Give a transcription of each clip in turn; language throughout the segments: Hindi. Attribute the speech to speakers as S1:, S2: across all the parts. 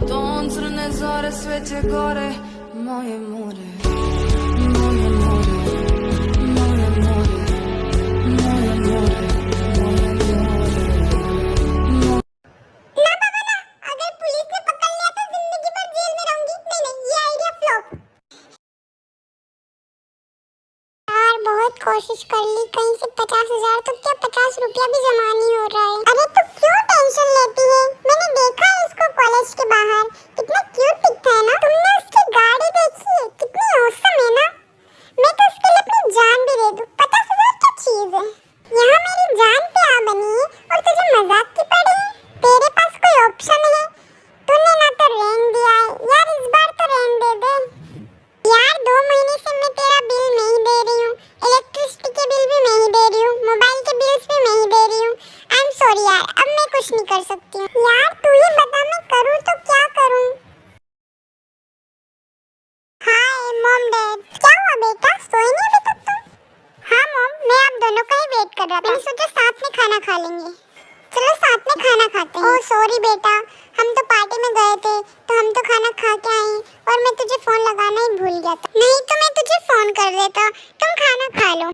S1: Tącr zore svecie gore, moje more, moje more, moje more, moje more, moje more.
S2: ना बाबा ना, अगर पुलिस ने पकड़ लिया तो जिंदगी भर जेल में रहूंगी। नहीं ये आइडिया फ्लॉप। यार बहुत कोशिश कर ली, कहीं से 50,000 तो क्या 50 रुपया भी जमा नहीं हो रहा है। अरे तो क्यों टेंशन लेती है? मैंने देखा है उसको कॉलेज के बाहर, कितना क्यूट दिखता है ना। तुमने उसकी गाड़ी देखी है, कितनी औसम है ना। मैं तो उसके लिए अपनी जान भी दे दूं। 50,000 क्या चीज है, यहाँ मेरी जान पे आ बनी है और तुझे मजाक की पड़ी है। तेरे पास कोई ऑप्शन है? तूने ना तो रेंट दिया है यार, इस बार तो रेंट दे दे यार। 2 महीने से मैं तेरा बिल नहीं दे रही हूँ, इलेक्ट्रिसिटी के बिल भी मैं ही दे रही हूँ, मोबाइल के बिल्स भी मैं ही दे रही हूँ। आई एम सॉरी यार, अब मैं कुछ नहीं कर सकती हूँ। यार तू ही बता मैं करूँ तो क्या करूँ? हाय मॉम डैड, क्या हुआ बेटा, सोए नहीं अभी तक तुम? हाँ मॉम, मैं आप दोनों का ही वेट कर रहा था। मैंने सोचा साथ में खाना खा लेंगे। चलो साथ में खाना खाते हैं। ओह सॉरी बेटा, हम तो पार्टी में गए थे तो हम तो खाना खा के आए और मैं तुझे फोन लगाना ही भूल गया था। नहीं तो मैं तुझे फोन कर देता, तुम खाना खा लो।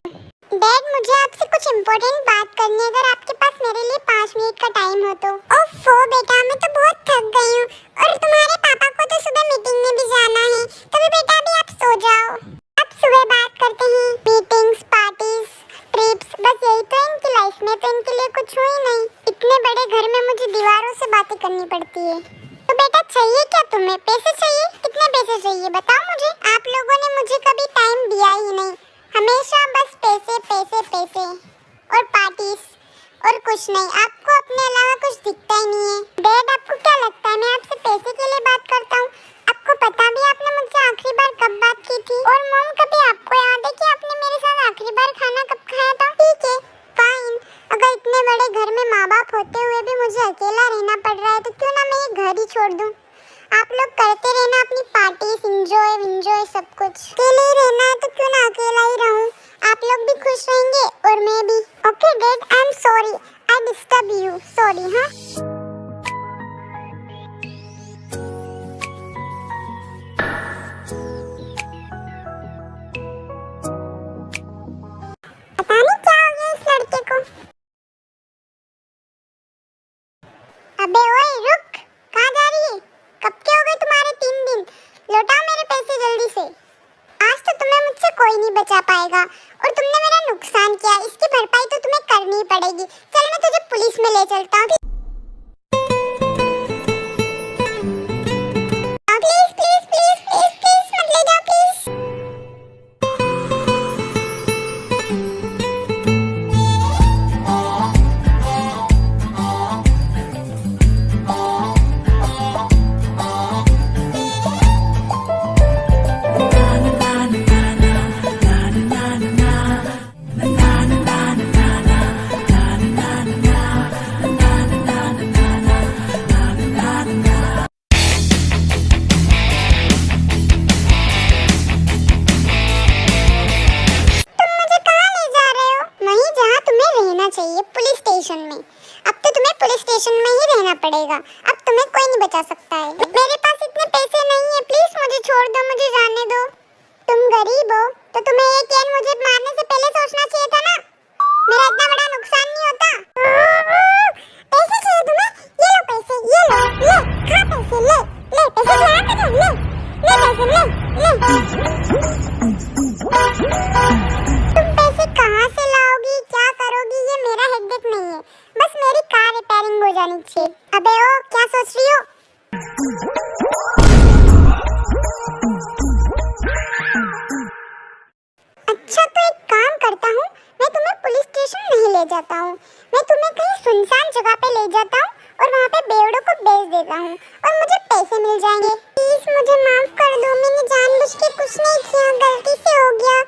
S2: डैड मुझे आपसे कुछ इम्पोर्टेंट बात करनी है, अगर आपके पास मेरे लिए 5 मिनट का टाइम हो तो। ओफो बेटा, मैं तो बहुत थक गई हूँ और तुम्हारे पापा को तो सुबह मीटिंग में भी जाना है, तभी बेटा अभी आप सो जाओ। आप सुबह बात करते हैं, मीटिंग्स, पार्टीज, ट्रिप्स, बस यही तो इनकी लाइफ में, तो इनके लिए कुछ हुई नहीं। इतने बड़े घर में मुझे दीवारों से बातें करनी पड़ती है। तो बेटा चाहिए क्या तुम्हें? पैसे चाहिए? कितने पैसे चाहिए बताओ मुझे। आप लोगों ने मुझे कभी टाइम दिया ही नहीं, हमेशा बस पैसे पैसे पैसे और पार्टीज और कुछ नहीं। आपको अपने अलावा कुछ दिखता ही नहीं है। डैड आपको क्या लगता है मैं आपसे पैसे के लिए बात करता हूँ? आपको पता भी आपने मुझसे आखिरी बार कब बात की थी? और मॉम कभी आपको याद है कि आपने मेरे साथ आखिरी बार खाना कब खाया था? ठीक है फाइन, अगर इतने बड़े घर में माँ बाप होते हुए भी मुझे अकेला रहना पड़ रहा है तो क्यों ना मैं ये घर ही छोड़ दूँ। आप लोग करते रहना अपनी पार्टीज, इंजॉय सब कुछ। अकेले ही रहना है तो क्यों ना अकेला ही रहूं। आप लोग भी खुश रहेंगे और मैं भी। Okay dad, I am sorry, I disturb you, sorry. हाँ पता नहीं क्या हो गया इस लड़के को। अबे ओए रुक, कहाँ जा रही है? कब के हो गए तुम्हारे 3 दिन? लौटाओ मेरे पैसे जल्दी से। आज तो तुम्हें मुझसे कोई नहीं बचा पाएगा और तुमने मेरा नुकसान किया, इसकी भरपाई तो तुम्हें करनी ही पड़ेगी। चल मैं तुझे पुलिस में ले चलता हूँ। Please please please please please मत ले जाओ प्लीज। चाहिए पुलिस स्टेशन में। अब तो तुम्हें पुलिस स्टेशन में ही रहना पड़ेगा, अब तुम्हें कोई नहीं बचा सकता है। मेरे पास इतने पैसे नहीं है, प्लीज मुझे छोड़ दो, मुझे जाने दो। तुम गरीब हो तो तुम्हें ये कैन मुझे मारने से पहले सोचना चाहिए था ना, मेरा इतना बड़ा नुकसान नहीं होता। पैसे चाहिए तुम्हें? ये लो पैसे, ये लो, ले खा पैसे, ले ले पैसे चला के दो, ले ले पैसे, ले ले। तुम पैसे कहाँ से लाओगी, क्या करोगी, ये मेरा हेडेक नहीं है, बस मेरी कार रिपेयरिंग हो जानी चाहिए। अबे ओ क्या सोच रही हो? अच्छा तो एक काम करता हूँ, मैं तुम्हें पुलिस स्टेशन नहीं ले जाता हूँ, मैं तुम्हें कहीं सुनसान जगह पे ले जाता हूँ और वहाँ पे बेवड़ों को बेच देता हूँ और मुझे पैसे मिल जाएंगे। प्लीज मुझे माफ कर दो, मैंने जानबूझ के कुछ नहीं किया, गलती से हो गया।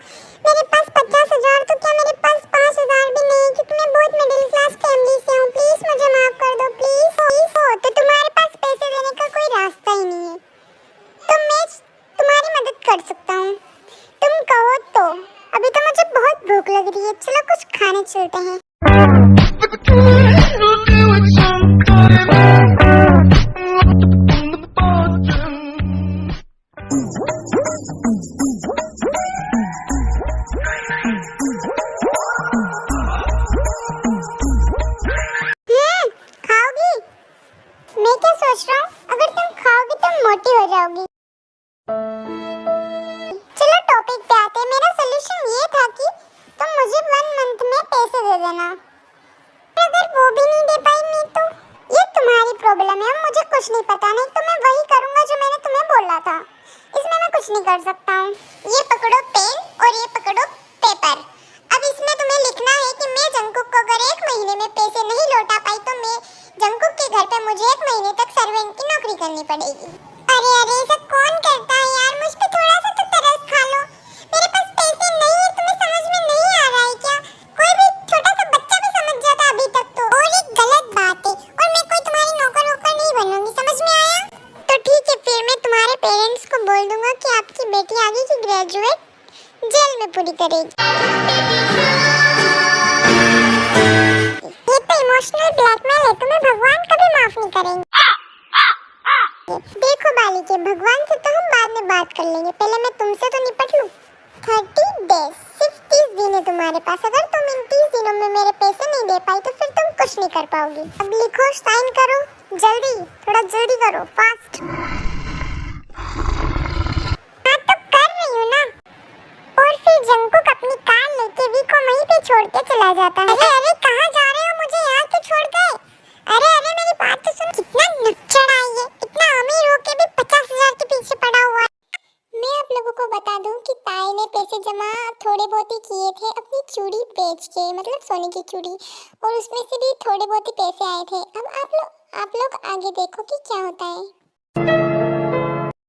S2: मेरे पास 50,000 तो क्या मेरे पास 5,000 भी नहीं, क्योंकि मैं बहुत मिडिल क्लास फैमिली से हूँ। प्लीज मुझे माफ कर दो, प्लीज प्लीज। हो तो तुम्हारे पास पैसे देने का कोई रास्ता ही नहीं है तो मैं तुम्हारी मदद कर सकता हूँ, तुम कहो तो। अभी तो मुझे बहुत भूख लग रही है, चलो कुछ खाने चलते हैं। कर सकता हूँ। ये पकड़ो पेन और ये पकड़ो पेपर। अब इसमें तुम्हें लिखना है कि मैं जंकुक को अगर 1 महीने में पैसे नहीं लौटा पाई तो मैं जंकुक के घर पे मुझे 1 महीने तक सर्वेंट की नौकरी करनी पड़ेगी। अरे अरे ऐसा कौन करता है यार, मुझ पे थोड़ा सा तो तरस खा लो। मेरे पास पैसे नहीं है, तुम्हें समझ में नहीं आ रहा है क्या? कोई भी छोटा सा बच्चा भी समझ जाता अभी तक तो। और ये गलत बात है और मैं कोई तुम्हारी नौकर वोकर नहीं बनूंगी, समझ में आया? तो ठीक है, फिर मैं तुम्हारे पेरेंट्स को बोल दूंगा कि आपकी बेटी आगे की ग्रेजुएट जेल में पूरी करेगी। ये तो इमोशनल ब्लैकमेल है, तुम्हें भगवान कभी माफ नहीं करेंगे। देखो बालिके, भगवान से तो हम बाद में बात कर लेंगे, पहले मैं तुमसे तो निपट लूं। 30 डेज, सिर्फ 30 दिन है तुम्हारे पास। अगर तुम इन 30 दिनों में मेरे पैसे नहीं दे पाई तो फिर तुम कुछ नहीं कर पाओगी। अब लिखो, साइन करो, जल्दी, थोड़ा जल्दी करो, फास्ट। हाँ तो कर रही हूँ ना। और फिर जंकुक अपनी कार लेके वी को वहीं पे छोड़ के चला जाता है। अरे अरे कहाँ जा रहे हो, मुझे यहाँ क्यों छोड़ गए? अरे अरे मेरी बात तो सुन, कितना नच्चड़ है ये, इतना अमीर होके भी 50,000 के पीछे पड़ा हुआ है। मैं आप लोगों को बता दूं कि ताई ने पैसे जमा थोड़े बहुत ही किए थे अपनी चूड़ी बेच के, मतलब सोने की चूड़ी, और उसमें से भी थोड़े बहुत ही पैसे आए थे। अब आप लोग आगे देखो कि क्या होता है।